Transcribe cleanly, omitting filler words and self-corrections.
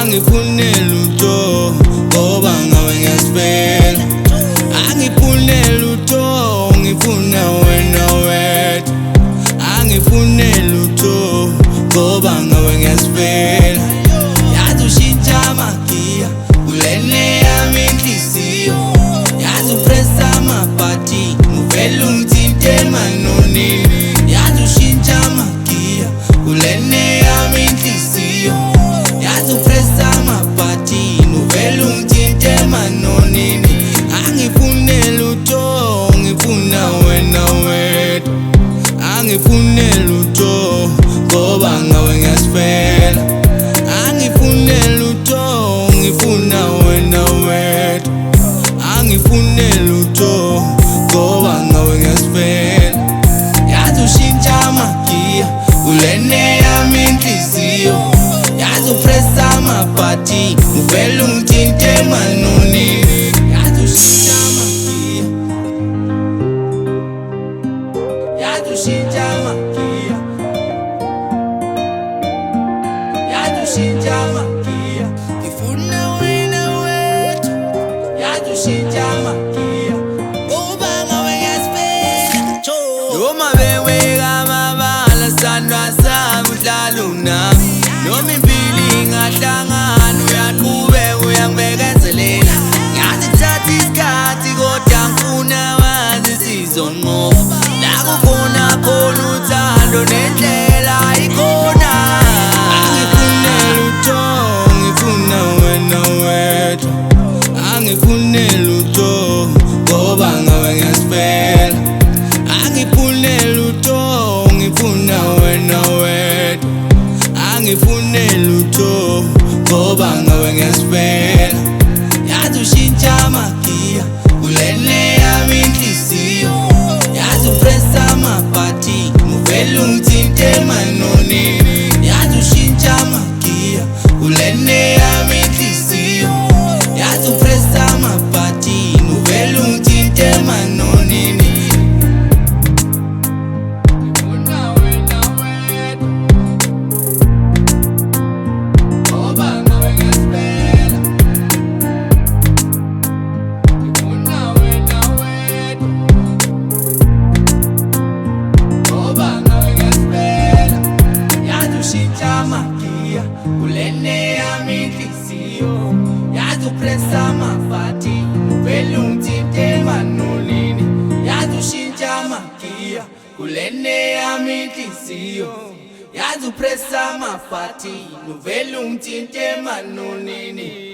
angifune lutho ngoba ngawe ngiyasipela. Angifune lutho, ngifuna wena wedwa. Angifune lutho ngoba ngawe ngiyasipela. Yazi ushintsha amagiya kulene yami inhliziyo. Yazi upressa amabhati uvele ungithinte emanonini. Yazi ushintsha amagiya kulene yami inhliziyo. Yazi upressa amabhati uvele ungithinte emanonini. Angifune lutho, ngifuna wena wedwa. Angifune lutho ngoba ngawe ngiyasipela. Angifune lutho, ngifuna wena wedwa. Angifune lutho ngoba ngawe ngiyasipela. Yazi ushintsha amagiya kulene yami inhliziyo. Yazi upressa amabhati uvele ungithinte emanonini. Yazi ushintsha amagiya, yazi ushintsha amagiya, yazi ushintsha amagiya. Ngifuna wena wedwa. Yazi ushintsha amagiya ngoba ngawe ngiyasipela. Noma beweka amabala sandwa sami udlala unami. Noma impilo ingahlangana uyaqhubeka uyangibekezelela. Ngathi kuthatha isikhathi kodwa ngifuna wazi sizonqoba. La kukhona khona uthando nendlela ikhona. Angifune lutho, ngifuna wena wedwa. Angifune lutho ngoba ngawe ngiyasipela. Angifune lutho, ngifuna wena wedwa. Angifune lutho ngoba ngawe ngiyasipela. Yazi ushintsha amagiya kulene yami inhliziyo. Yazi upressa amabhati uvele ungithinte emanonini. Yazi ushintsha amagiya kulene yami inhliziyo. Yazi upressa amabhati uvele ungithinte emanonini. Ngifuna wena wedwa ngoba ngawe ngiyasipela. Ngifuna wena wedwa ngoba ngawe ngiyasipela. Yazi ushintsha amagiya kulene yami inhliziyo. Yazi upressa amabhati uvele ungithinte emanonini. Yazi ushintsha amagiya kulene yami inhliziyo. Yazi upressa amabhati uvele ungithinte emanonini.